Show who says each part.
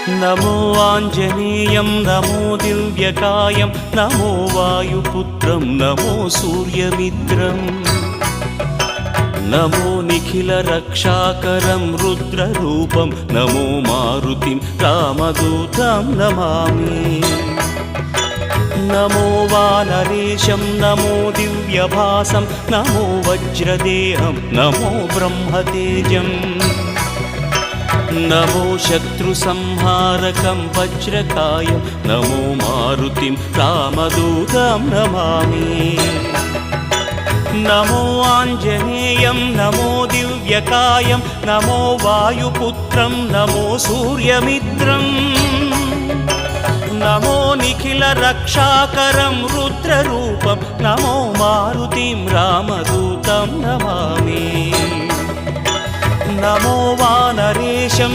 Speaker 1: नमो आञ्जनेयं नमो दिव्यकायं नमो वायुपुत्रं नमो सूर्यमित्रम् नमो निखिलरक्षाकरं रुद्ररूपं नमो मारुतिं रामदूतं Namami नमो वानरेशं नमो दिव्यभासं नमो वज्रदेहं नमो ब्रह्मतेजम् नमो शत्रुसंहारकं वज्रकायं नमो मारुतिं रामदूतं Namami नमो आञ्जनेयं नमो दिव्यकायं नमो वायुपुत्रं नमो सूर्यमित्रम् नमो निखिलरक्षाकरं रुद्ररूपं नमो मारुतिं रामदूतं Namami नमो वानरेशं